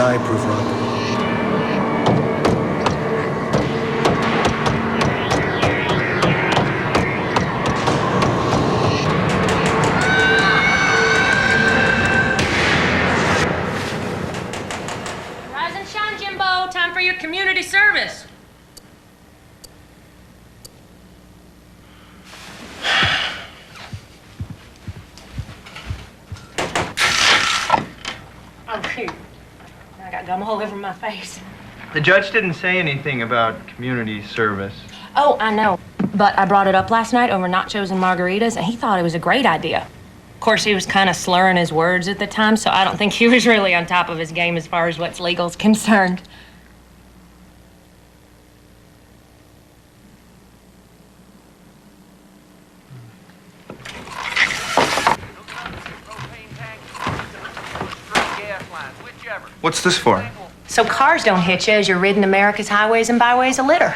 Aye, Proof Rock. Rise and shine, Jimbo. Time for your community service. Oh, shoot. I got gum all over my face. The judge didn't say anything about community service. Oh, I know. But I brought it up last night over nachos and margaritas, and he thought it was a great idea. Of course, he was kind of slurring his words at the time, so I don't think he was really on top of his game as far as what's legal is concerned. What's this for? So cars don't hit you as you're ridding America's highways and byways of litter.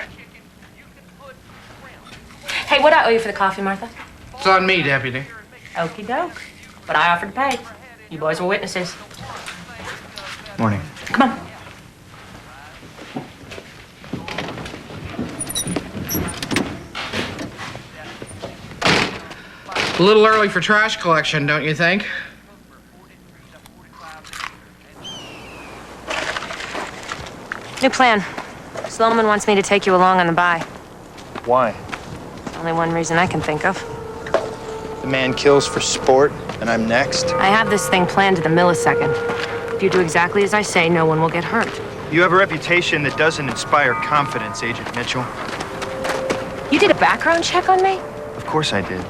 Hey, what I owe you for the coffee, Martha? It's on me, Deputy. Okie doke. But I offered to pay. You boys were witnesses. Morning. Come on. A little early for trash collection, don't you think? New plan. Sloman wants me to take you along on the buy. Why? Only one reason I can think of. The man kills for sport, and I'm next. I have this thing planned to the millisecond. If you do exactly as I say, no one will get hurt. You have a reputation that doesn't inspire confidence, Agent Mitchell. You did a background check on me? Of course I did.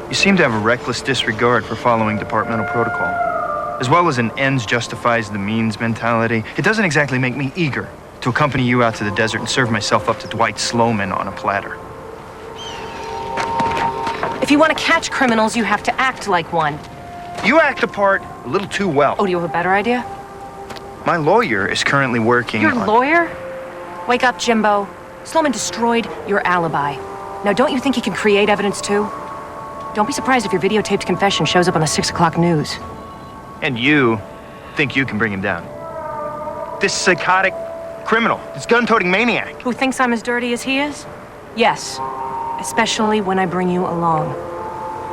You seem to have a reckless disregard for following departmental protocol, as well as an ends justifies the means mentality. It doesn't exactly make me eager to accompany you out to the desert and serve myself up to Dwight Sloman on a platter. If you want to catch criminals, you have to act like one. You act the part a little too well. Oh, do you have a better idea? My lawyer is currently working Your on... lawyer? Wake up, Jimbo. Sloman destroyed your alibi. Now, don't you think he can create evidence, too? Don't be surprised if your videotaped confession shows up on the 6 o'clock news. And you think you can bring him down. This psychotic criminal, this gun-toting maniac. Who thinks I'm as dirty as he is? Yes. Especially when I bring you along.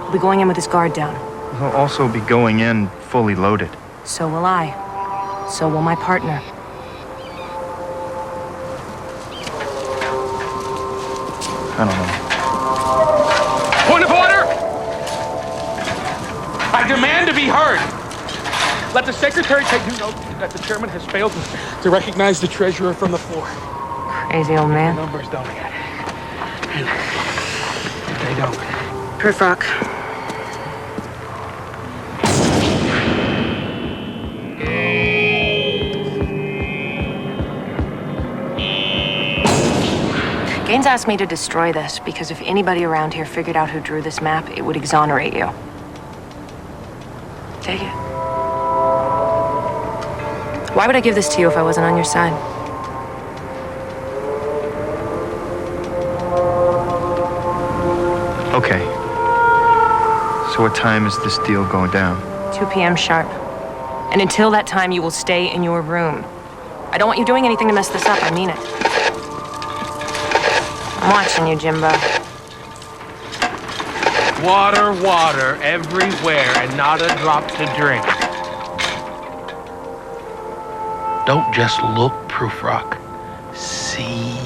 We'll be going in with his guard down. He'll also be going in fully loaded. So will I. So will my partner. I don't know. Point of order! I demand to be heard. Let the secretary take due note that the chairman has failed to recognize the treasurer from the floor. Crazy old man. The numbers don't add. They don't. Proof Rock. Gaines asked me to destroy this because if anybody around here figured out who drew this map, it would exonerate you. Take it. Why would I give this to you if I wasn't on your side? Okay. So what time is this deal going down? 2 p.m. sharp. And until that time, you will stay in your room. I don't want you doing anything to mess this up. I mean it. I'm watching you, Jimbo. Water, water everywhere and not a drop to drink. Don't just look, Proof Rock. See.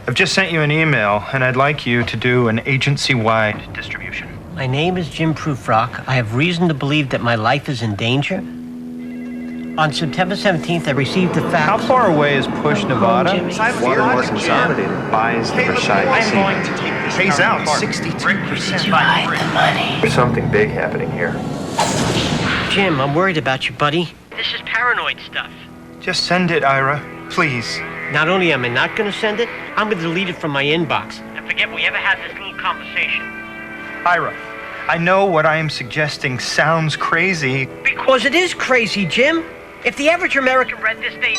I've just sent you an email, and I'd like you to do an agency-wide distribution. My name is Jim Prufrock. I have reason to believe that my life is in danger. On September 17th, I received a fax. How far away is Push, Nevada? Water consolidated buys the Versailles I'm going to take this pays out 62%. Did you hide the money? There's something big happening here. Jim, I'm worried about you, buddy. This is paranoid stuff. Just send it, Ira, please. Not only am I not going to send it, I'm going to delete it from my inbox. And forget we ever had this little conversation. Ira, I know what I am suggesting sounds crazy. Because it is crazy, Jim. If the average American read this, they...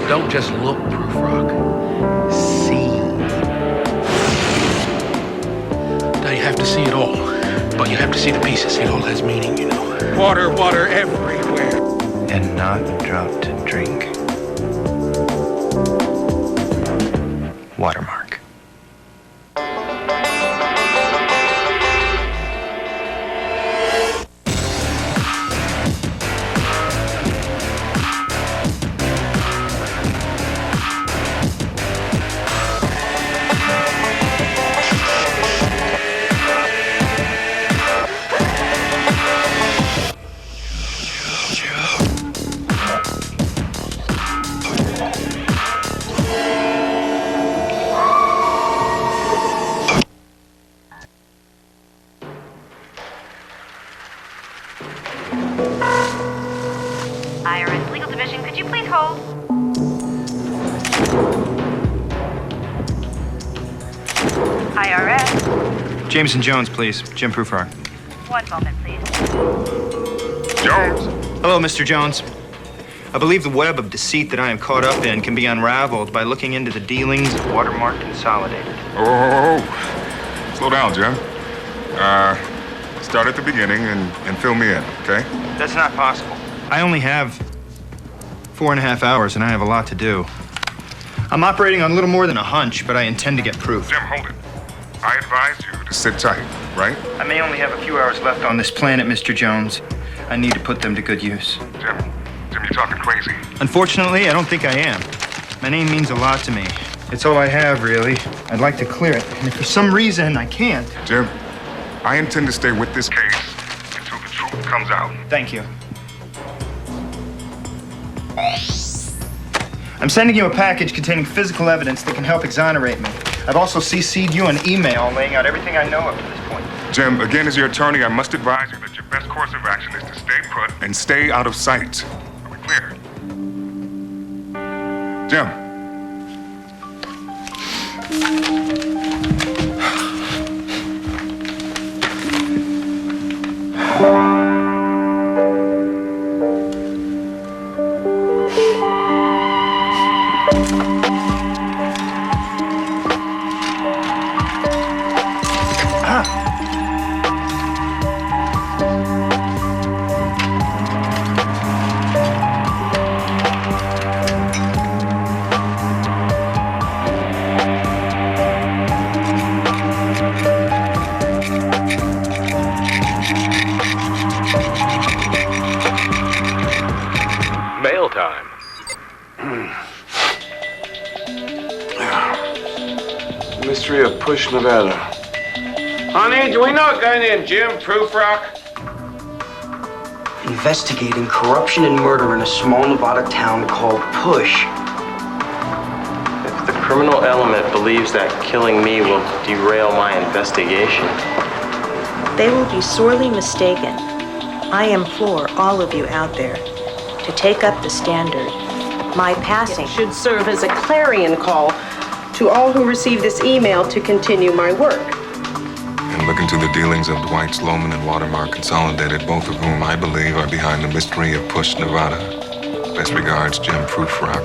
Don't just look, Prufrock. See. Now you have to see it all, but you have to see the pieces. It all has meaning, you know. Water, water everywhere. And not a drop to drink. Watermark. IRS Legal Division, could you please hold? IRS. Jameson Jones, please. Jim Prufrock. One moment, please. Jones! Hello, Mr. Jones. I believe the web of deceit that I am caught up in can be unraveled by looking into the dealings of Watermark Consolidated. Oh. Slow down, Jim. Start at the beginning and fill me in, okay? That's not possible. I only have 4.5 hours, and I have a lot to do. I'm operating on a little more than a hunch, but I intend to get proof. Jim, hold it. I advise you to sit tight, right? I may only have a few hours left on this planet, Mr. Jones. I need to put them to good use. Jim, you're talking crazy. Unfortunately, I don't think I am. My name means a lot to me. It's all I have, really. I'd like to clear it, and if for some reason I can't... Jim, I intend to stay with this case until the truth comes out. Thank you. I'm sending you a package containing physical evidence that can help exonerate me. I've also CC'd you an email laying out everything I know up to this point. Jim, again, as your attorney, I must advise you that your best course of action is to stay put and stay out of sight. Are we clear? Jim. Mail time. Mystery of Push, Nevada. Honey, do we know a guy named Jim Prufrock? Investigating corruption and murder in a small Nevada town called Push. If the criminal element believes that killing me will derail my investigation. They will be sorely mistaken. I implore all of you out there to take up the standard. My passing should serve as a clarion call to all who receive this email to continue my work. And look into the dealings of Dwight Sloman and Watermark Consolidated, both of whom I believe are behind the mystery of Push, Nevada. Best regards, Jim Prufrock.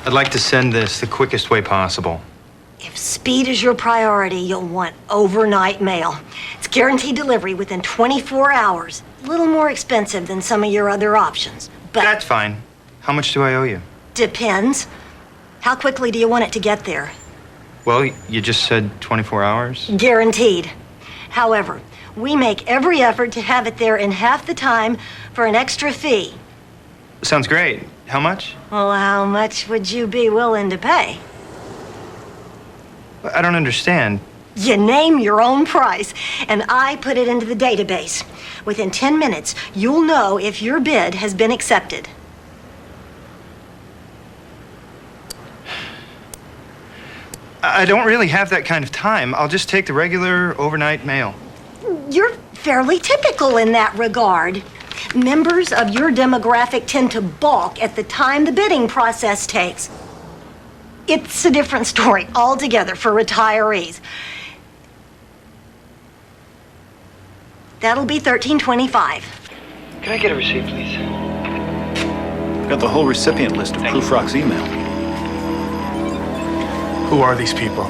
I'd like to send this the quickest way possible. If speed is your priority, you'll want overnight mail. It's guaranteed delivery within 24 hours. A little more expensive than some of your other options, but... That's fine. How much do I owe you? Depends. How quickly do you want it to get there? Well, you just said 24 hours. Guaranteed. However, we make every effort to have it there in half the time for an extra fee. Sounds great. How much? Well, how much would you be willing to pay? I don't understand. You name your own price, and I put it into the database. Within 10 minutes, you'll know if your bid has been accepted. I don't really have that kind of time. I'll just take the regular overnight mail. You're fairly typical in that regard. Members of your demographic tend to balk at the time the bidding process takes. It's a different story altogether for retirees. That'll be $13.25. Can I get a receipt, please? Got the whole recipient list of Proofrock's email. Who are these people?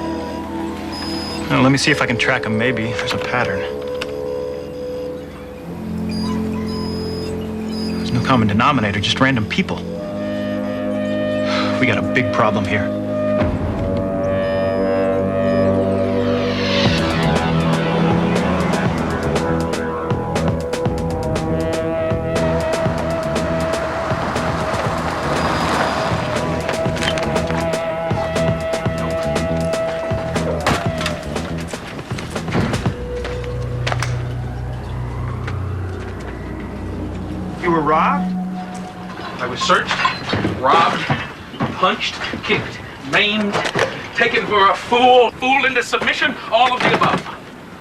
Well, let me see if I can track them. Maybe there's a pattern. There's no common denominator, just random people. We got a big problem here. You were robbed? I was searched, robbed, punched, kicked, maimed, taken for a fool, fooled into submission, all of the above.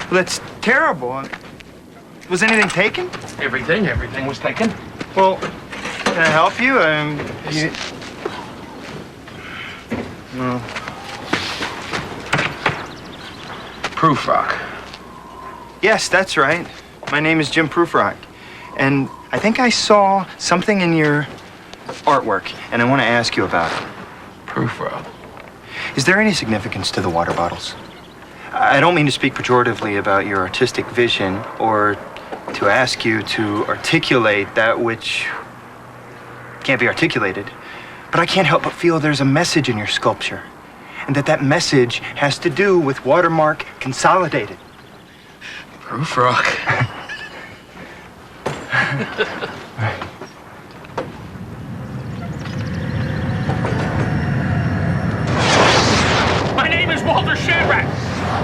Well, that's terrible. Was anything taken? Everything was taken. Well, can I help you? No. Proofrock. Yes, that's right. My name is Jim Proofrock. And I think I saw something in your artwork, and I want to ask you about it. Proofrock. Is there any significance to the water bottles? I don't mean to speak pejoratively about your artistic vision or to ask you to articulate that which can't be articulated, but I can't help but feel there's a message in your sculpture, and that message has to do with Watermark Consolidated. Proofrock. My name is Walter Shadrack.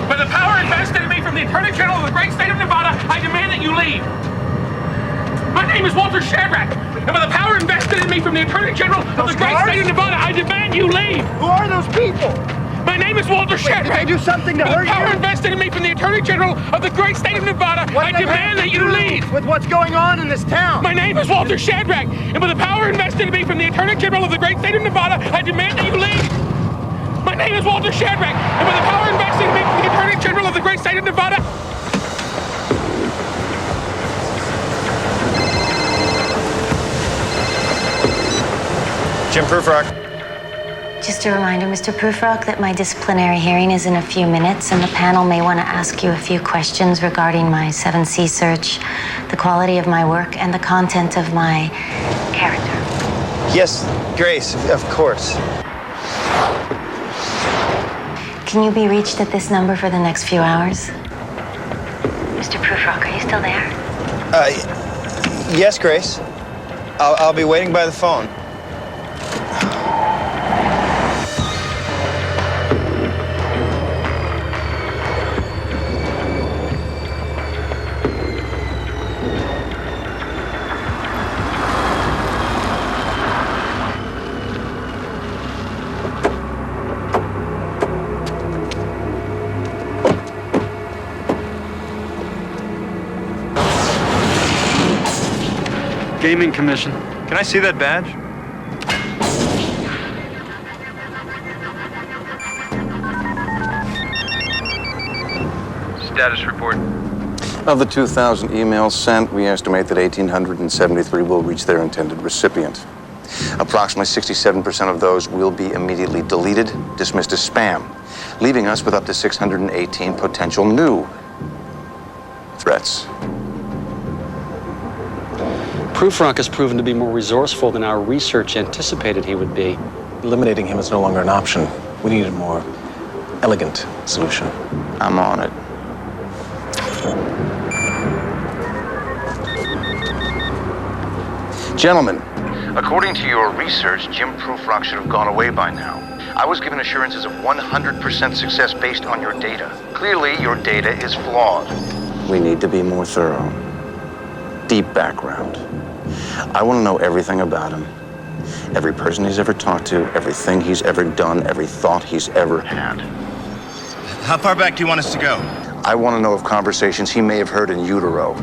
By the power invested in me from the Attorney General of the great state of Nevada, I demand that you leave. My name is Walter Shadrack, and by the power invested in me from the Attorney General of the great state of Nevada, I demand you leave. Who are those people? My name is Walter Shadrack. Did they do something to hurt you? By the power invested in me from the Attorney General of the great state of Nevada, I demand that you leave. With what's going on in this town? My name is Walter Shadrack, and by the power invested in me from the Attorney General of the great state of Nevada, I demand that you leave. My name is Walter Shadrack, and by the power invested in me from the Attorney General of the great state of Nevada. Jim Proofrock. Just a reminder, Mr. Proofrock, that my disciplinary hearing is in a few minutes, and the panel may want to ask you a few questions regarding my 7C search, the quality of my work, and the content of my character. Yes, Grace, of course. Can you be reached at this number for the next few hours? Mr. Proofrock, are you still there? Yes, Grace. I'll be waiting by the phone. Gaming Commission. Can I see that badge? Status report. Of the 2,000 emails sent, we estimate that 1,873 will reach their intended recipient. Approximately 67% of those will be immediately deleted, dismissed as spam, leaving us with up to 618 potential new threats. Prufrock has proven to be more resourceful than our research anticipated he would be. Eliminating him is no longer an option. We need a more elegant solution. I'm on it. Gentlemen, according to your research, Jim Prufrock should have gone away by now. I was given assurances of 100% success based on your data. Clearly, your data is flawed. We need to be more thorough. Deep background. I want to know everything about him. Every person he's ever talked to, everything he's ever done, every thought he's ever had. How far back do you want us to go? I want to know of conversations he may have heard in utero.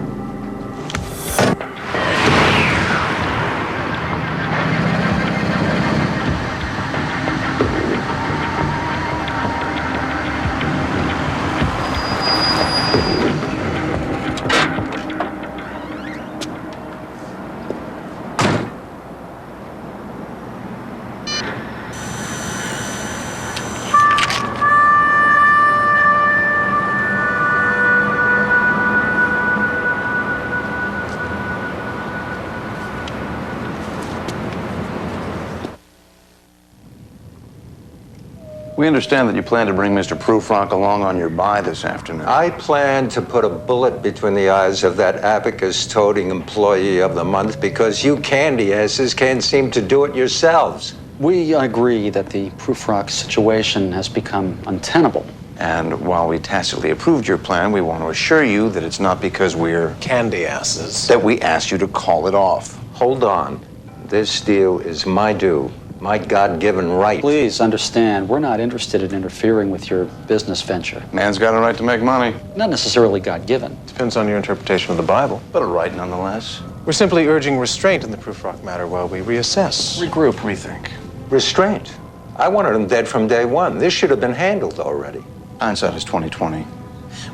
We understand that you plan to bring Mr. Prufrock along on your buy this afternoon. I plan to put a bullet between the eyes of that abacus-toting employee of the month because you candy asses can't seem to do it yourselves. We agree that the Prufrock situation has become untenable. And while we tacitly approved your plan, we want to assure you that it's not because we're candy asses that we asked you to call it off. Hold on. This deal is my due. My God-given right. Please understand, we're not interested in interfering with your business venture. Man's got a right to make money. Not necessarily God-given. Depends on your interpretation of the Bible. But a right nonetheless. We're simply urging restraint in the Prufrock matter while we reassess. Regroup, rethink. Restraint? I wanted him dead from day one. This should have been handled already. Hindsight is 20/20.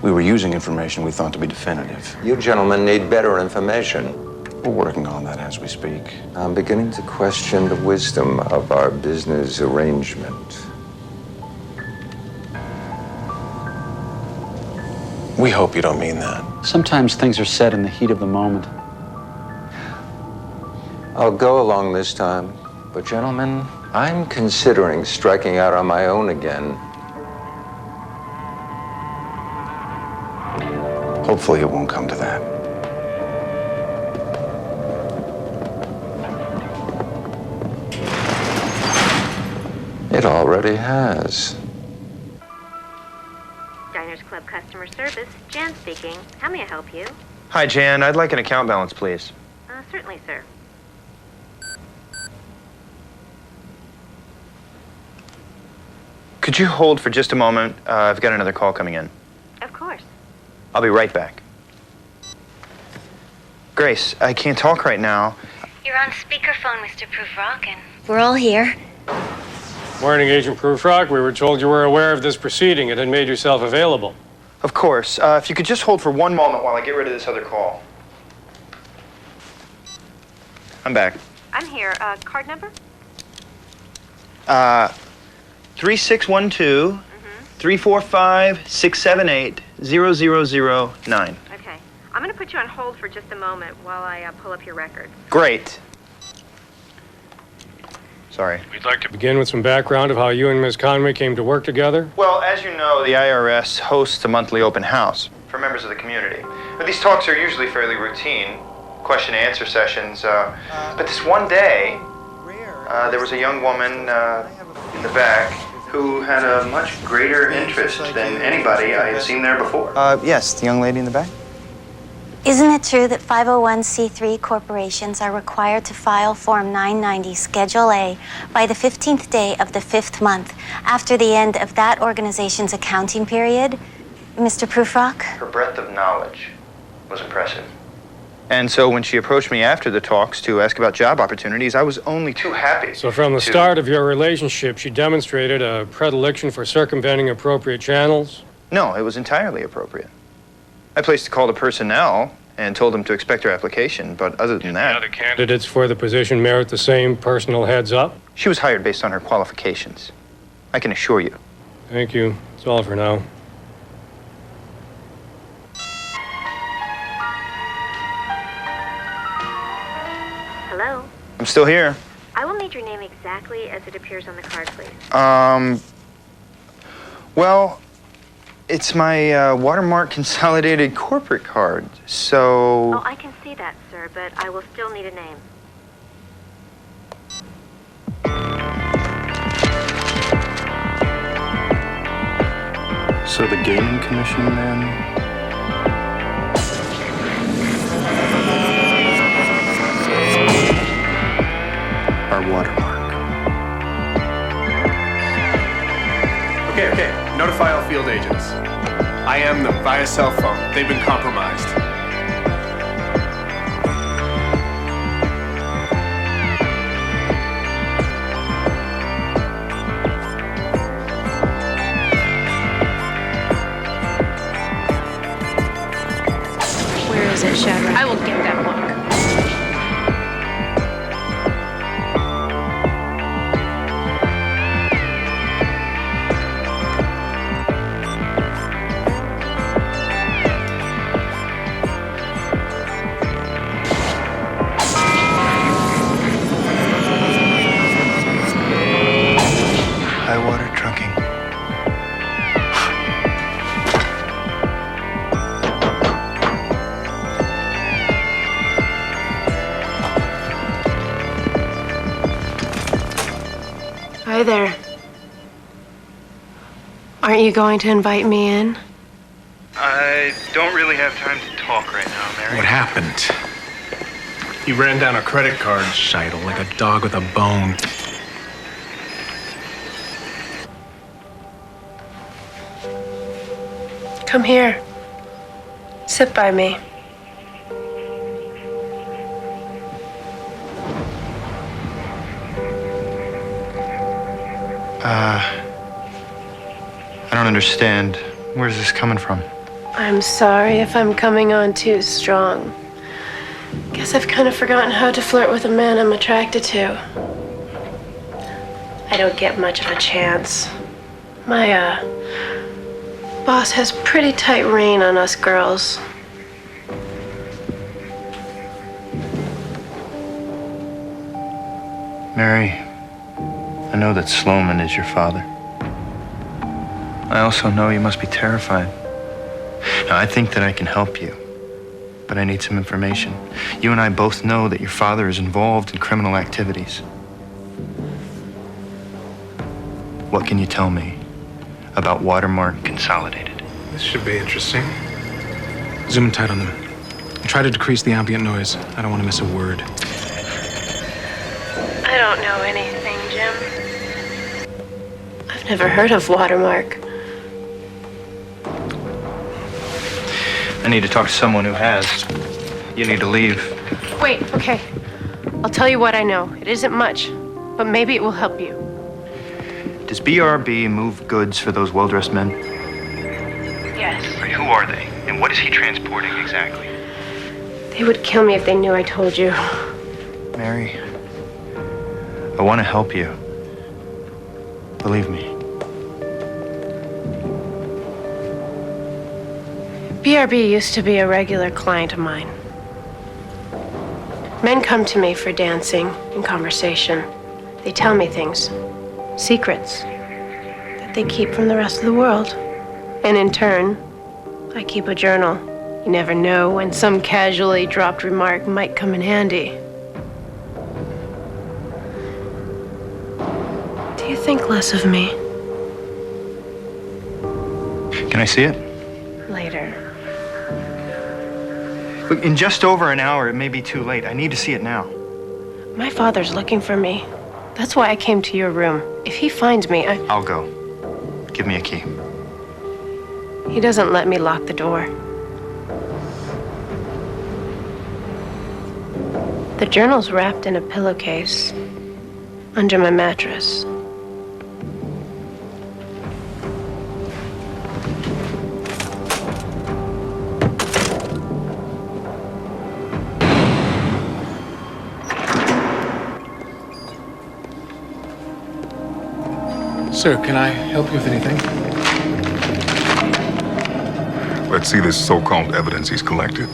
We were using information we thought to be definitive. You gentlemen need better information. We're working on that as we speak. I'm beginning to question the wisdom of our business arrangement. We hope you don't mean that. Sometimes things are said in the heat of the moment. I'll go along this time, but gentlemen, I'm considering striking out on my own again. Hopefully it won't come to that. It already has. Diners Club customer service, Jan speaking. How may I help you? Hi, Jan. I'd like an account balance, please. Certainly, sir. Could you hold for just a moment? I've got another call coming in. Of course. I'll be right back. Grace, I can't talk right now. You're on speakerphone, Mr. Prufrock, and we're all here. Morning, Agent Prufrock. We were told you were aware of this proceeding and had made yourself available. Of course. If you could just hold for one moment while I get rid of this other call. I'm back. I'm here. Card number? 3612 345 678 0009. Okay. I'm going to put you on hold for just a moment while I pull up your records. Great. Sorry. We'd like to begin with some background of how you and Ms. Conway came to work together. Well, as you know, the IRS hosts a monthly open house for members of the community. But these talks are usually fairly routine, question and answer sessions. But this one day, there was a young woman in the back who had a much greater interest than anybody I had seen there before. Yes, the young lady in the back. Isn't it true that 501c3 corporations are required to file Form 990 Schedule A by the 15th day of the 5th month after the end of that organization's accounting period? Mr. Prufrock? Her breadth of knowledge was impressive. And so when she approached me after the talks to ask about job opportunities, I was only too happy. So from the start of your relationship, she demonstrated a predilection for circumventing appropriate channels? No, it was entirely appropriate. I placed a call to personnel, and told him to expect her application, but other than that... The other candidates for the position merit the same personal heads up? She was hired based on her qualifications. I can assure you. Thank you. That's all for now. Hello? I'm still here. I will need your name exactly as it appears on the card, please. Well, it's my Watermark Consolidated corporate card, so... Oh, I can see that, sir, but I will still need a name. So the Gaming Commission, then? Our watermark. Okay. Notify all field agents. I am them via cell phone. They've been compromised. Where is it, Shadrach? I will get that book. High water trucking. Hi there. Aren't you going to invite me in? I don't really have time to talk right now, Mary. What happened? He ran down a credit card, Scheidel, like a dog with a bone. Come here. Sit by me. I don't understand. Where's this coming from? I'm sorry if I'm coming on too strong. Guess I've kind of forgotten how to flirt with a man I'm attracted to. I don't get much of a chance. My, boss has pretty tight rein on us girls. Mary, I know that Sloman is your father. I also know you must be terrified. Now, I think that I can help you, but I need some information. You and I both know that your father is involved in criminal activities. What can you tell me about Watermark Consolidated? This should be interesting. Zoom in tight on them. Try to decrease the ambient noise. I don't want to miss a word. I don't know anything, Jim. I've never heard of Watermark. I need to talk to someone who has. You need to leave. Wait, okay. I'll tell you what I know. It isn't much, but maybe it will help you. Does BRB move goods for those well-dressed men? Yes. Who are they? And what is he transporting exactly? They would kill me if they knew I told you. Mary, I want to help you. Believe me. BRB used to be a regular client of mine. Men come to me for dancing and conversation. They tell me things, secrets, that they keep from the rest of the world. And in turn, I keep a journal. You never know when some casually dropped remark might come in handy. Do you think less of me? Can I see it? Later. Look, in just over an hour, it may be too late. I need to see it now. My father's looking for me. That's why I came to your room. If he finds me, I'll go. Give me a key. He doesn't let me lock the door. The journal's wrapped in a pillowcase under my mattress. Sir, can I help you with anything? Let's see this so-called evidence he's collected.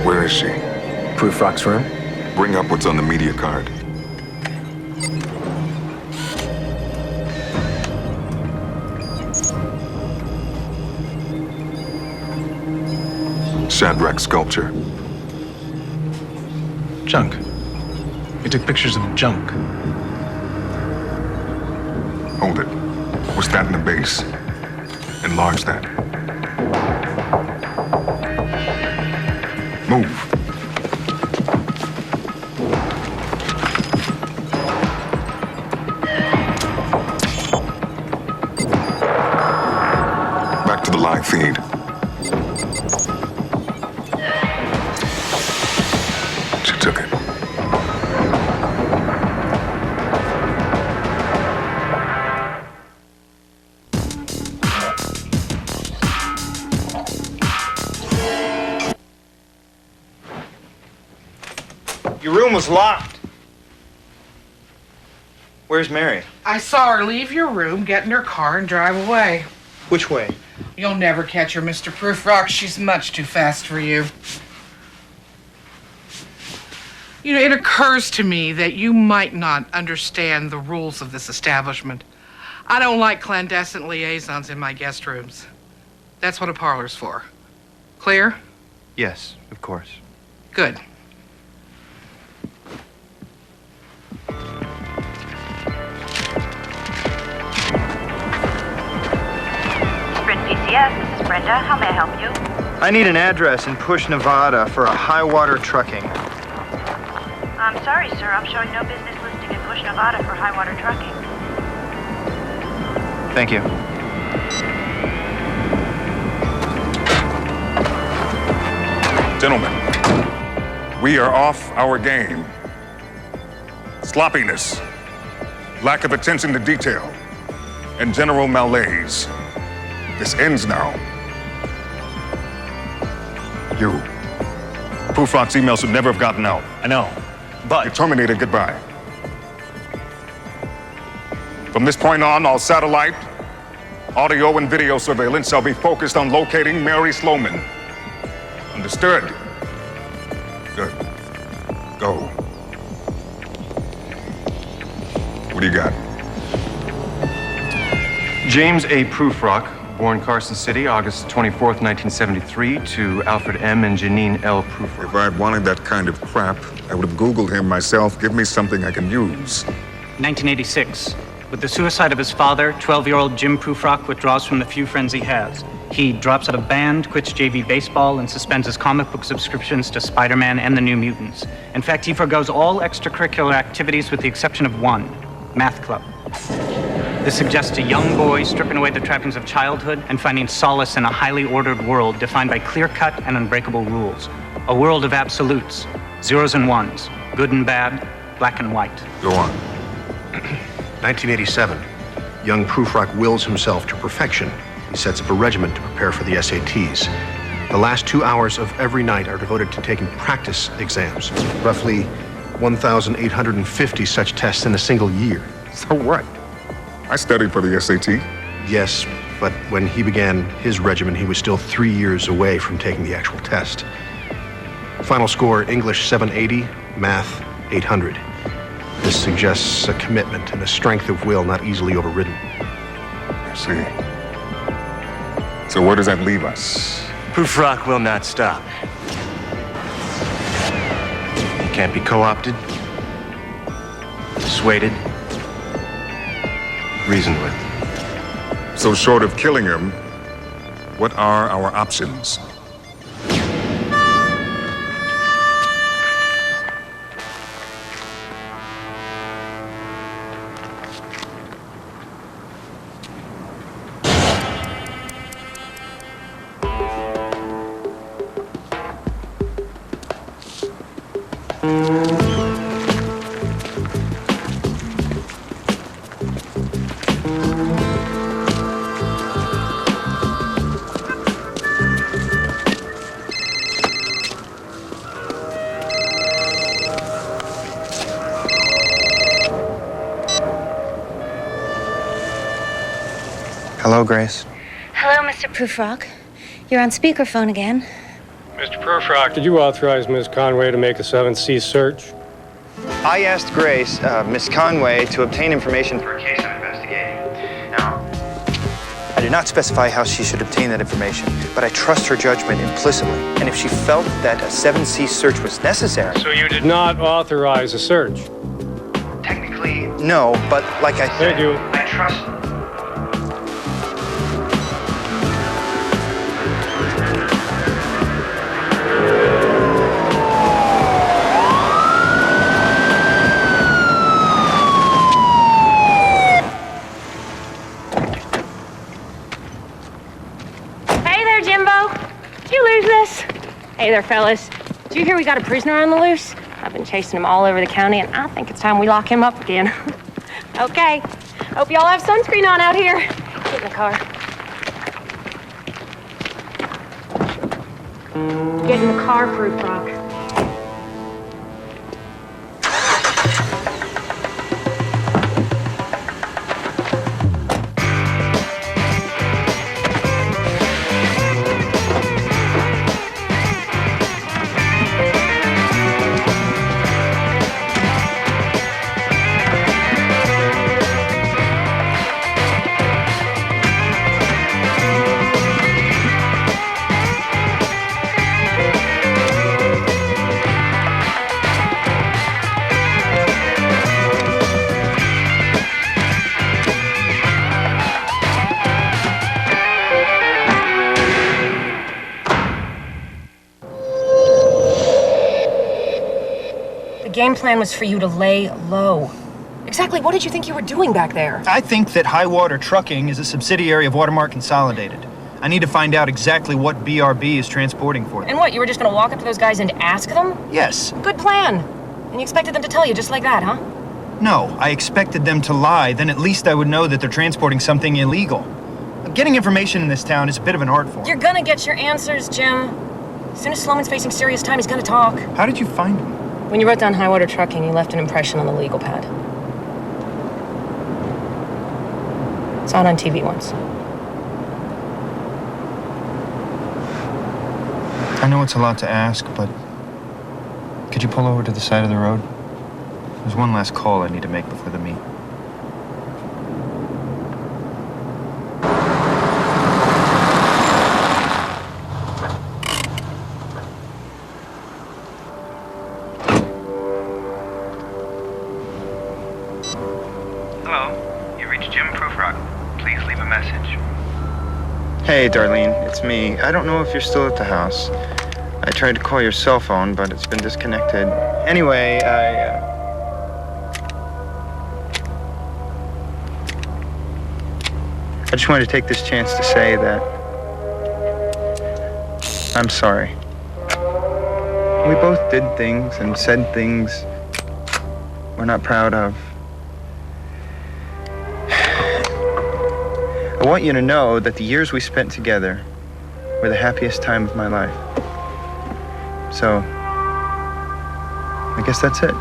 Where is she? Prufrock's room. Bring up what's on the media card. Shadrach sculpture. Junk. He took pictures of junk. Hold it. What's that in the base? Enlarge that. Move. Back to the live feed. She took it. Your room was locked. Where's Mary? I saw her leave your room, get in her car, and drive away. Which way? You'll never catch her, Mr. Prufrock. She's much too fast for you. You know, it occurs to me that you might not understand the rules of this establishment. I don't like clandestine liaisons in my guest rooms. That's what a parlor's for. Clear? Yes, of course. Good. Sprint PCS, this is Brenda. How may I help you? I need an address in Push, Nevada for a high water trucking. I'm sorry, sir. I'm showing no business listing in Push, Nevada for high water trucking. Thank you. Gentlemen, we are off our game. Sloppiness, lack of attention to detail, and general malaise. This ends now. You. Prufrock's email should never have gotten out. I know, but... You terminated goodbye. From this point on, all satellite, audio, and video surveillance shall be focused on locating Mary Sloman. Understood? Good. Go. What do you got? James A. Prufrock, born Carson City, August 24th, 1973, to Alfred M. and Janine L. Prufrock. If I'd wanted that kind of crap, I would have Googled him myself. Give me something I can use. 1986. With the suicide of his father, 12-year-old Jim Prufrock withdraws from the few friends he has. He drops out of band, quits JV baseball, and suspends his comic book subscriptions to Spider-Man and the New Mutants. In fact, he forgoes all extracurricular activities with the exception of one, math club. This suggests a young boy stripping away the trappings of childhood and finding solace in a highly ordered world defined by clear-cut and unbreakable rules. A world of absolutes, zeros and ones, good and bad, black and white. Go on. 1987. Young Prufrock wills himself to perfection. He sets up a regimen to prepare for the SATs. The last 2 hours of every night are devoted to taking practice exams. Roughly 1,850 such tests in a single year. So what? I studied for the SAT. Yes, but when he began his regimen, he was still 3 years away from taking the actual test. Final score, English 780, Math 800. This suggests a commitment and a strength of will not easily overridden. I see. So where does that leave us? Prufrock will not stop. He can't be co-opted, dissuaded, reasoned with. So short of killing him, what are our options? Hello, Grace. Hello, Mr. Prufrock. You're on speakerphone again. Mr. Prufrock, did you authorize Ms. Conway to make a 7C search? I asked Grace, Miss Conway, to obtain information for a case I'm investigating. Now, I did not specify how she should obtain that information, but I trust her judgment implicitly. And if she felt that a 7C search was necessary... So you did not authorize a search? Technically, no, but like I said... Thank you. I trust... Hey there, fellas. Did you hear we got a prisoner on the loose? I've been chasing him all over the county, and I think it's time we lock him up again. Okay. Hope y'all have sunscreen on out here. Get in the car. Get in the car, Prufrock. The game plan was for you to lay low. Exactly what did you think you were doing back there? I think that High Water Trucking is a subsidiary of Watermark Consolidated. I need to find out exactly what BRB is transporting for them. And what, you were just gonna walk up to those guys and ask them? Yes. Good plan. And you expected them to tell you just like that, huh? No, I expected them to lie. Then at least I would know that they're transporting something illegal. Getting information in this town is a bit of an art form. You're gonna get your answers, Jim. As soon as Sloman's facing serious time, he's gonna talk. How did you find him? When you wrote down High Water Trucking, you left an impression on the legal pad. Saw it on TV once. I know it's a lot to ask, but could you pull over to the side of the road? There's one last call I need to make before the meet. Hey, Darlene, it's me. I don't know if you're still at the house. I tried to call your cell phone, but it's been disconnected. Anyway, I just wanted to take this chance to say that I'm sorry. We both did things and said things we're not proud of. I want you to know that the years we spent together were the happiest time of my life. So, I guess that's it.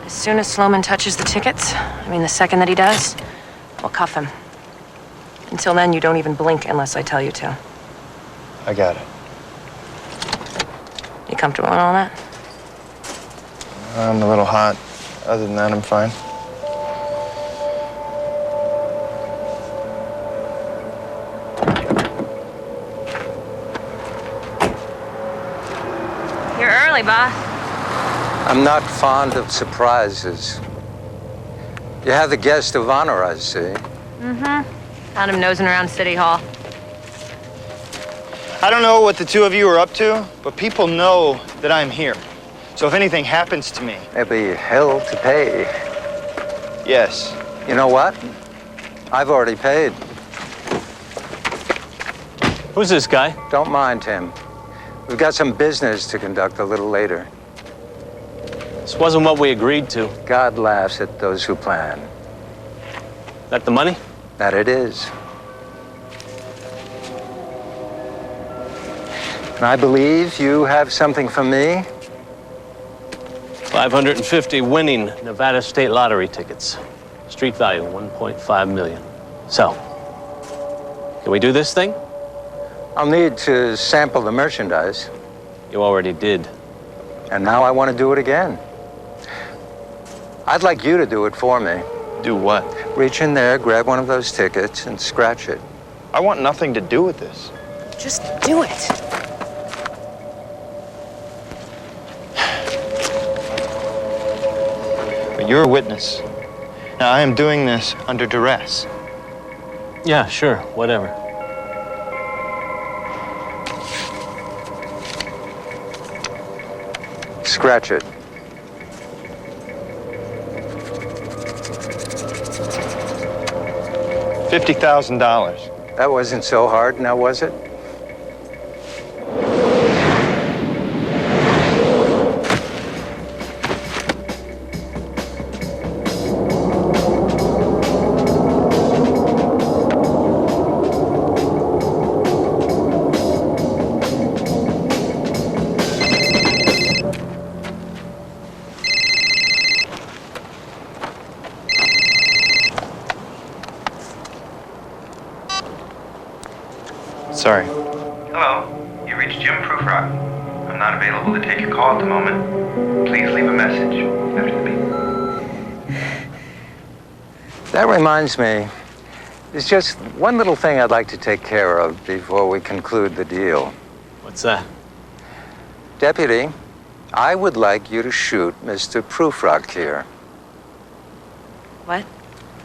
As soon as Sloman touches the tickets, the second that he does, we'll cuff him. Until then, you don't even blink unless I tell you to. I got it. You comfortable in all that? I'm a little hot. Other than that, I'm fine. You're early, boss. I'm not fond of surprises. You have the guest of honor, I see. Mm-hmm. Found him nosing around City Hall. I don't know what the two of you are up to, but people know that I'm here. So if anything happens to me... There'll be hell to pay. Yes. You know what? I've already paid. Who's this guy? Don't mind him. We've got some business to conduct a little later. This wasn't what we agreed to. God laughs at those who plan. That the money? That it is. And I believe you have something for me? 550 winning Nevada State Lottery tickets. Street value, 1.5 million. So, can we do this thing? I'll need to sample the merchandise. You already did. And now I want to do it again. I'd like you to do it for me. Do what? Reach in there, grab one of those tickets, and scratch it. I want nothing to do with this. Just do it. But you're a witness. Now, I am doing this under duress. Yeah, sure, whatever. Scratch it. $50,000. That wasn't so hard, now was it? Sorry. Hello, you reached Jim Prufrock. I'm not available to take your call at the moment. Please leave a message after the beep. That reminds me, there's just one little thing I'd like to take care of before we conclude the deal. What's that? Deputy, I would like you to shoot Mr. Prufrock here. What?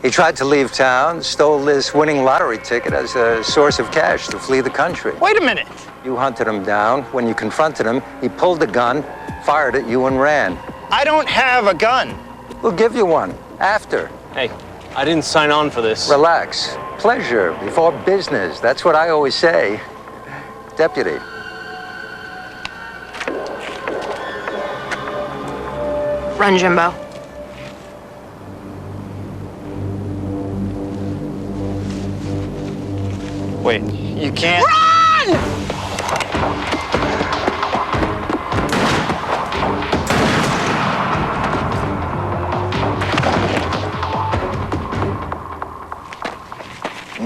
He tried to leave town, stole this winning lottery ticket as a source of cash to flee the country. Wait a minute! You hunted him down. When you confronted him, he pulled the gun, fired at you, and ran. I don't have a gun. We'll give you one after. Hey, I didn't sign on for this. Relax. Pleasure before business. That's what I always say. Deputy. Run, Jimbo. Wait, you can't... Run!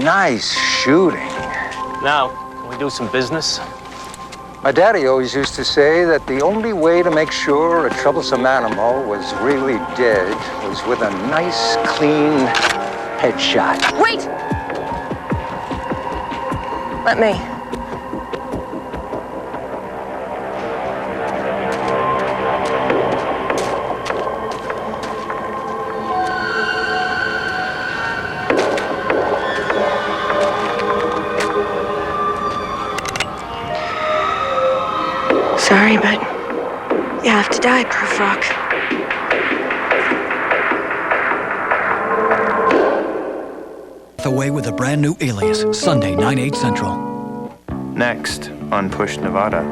Nice shooting. Now, can we do some business? My daddy always used to say that the only way to make sure a troublesome animal was really dead was with a nice, clean headshot. Wait! Let me. Sorry, but you have to die, Prufrock. Away with a brand new alias, Sunday, 9/8 Central. Next on Push Nevada.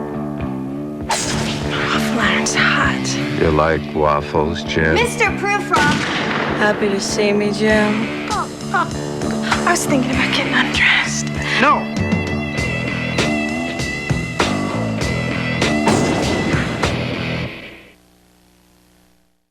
Waffle hot. You like waffles, Jim? Mr. Prufrock! Happy to see me, Jim. I was thinking about getting undressed.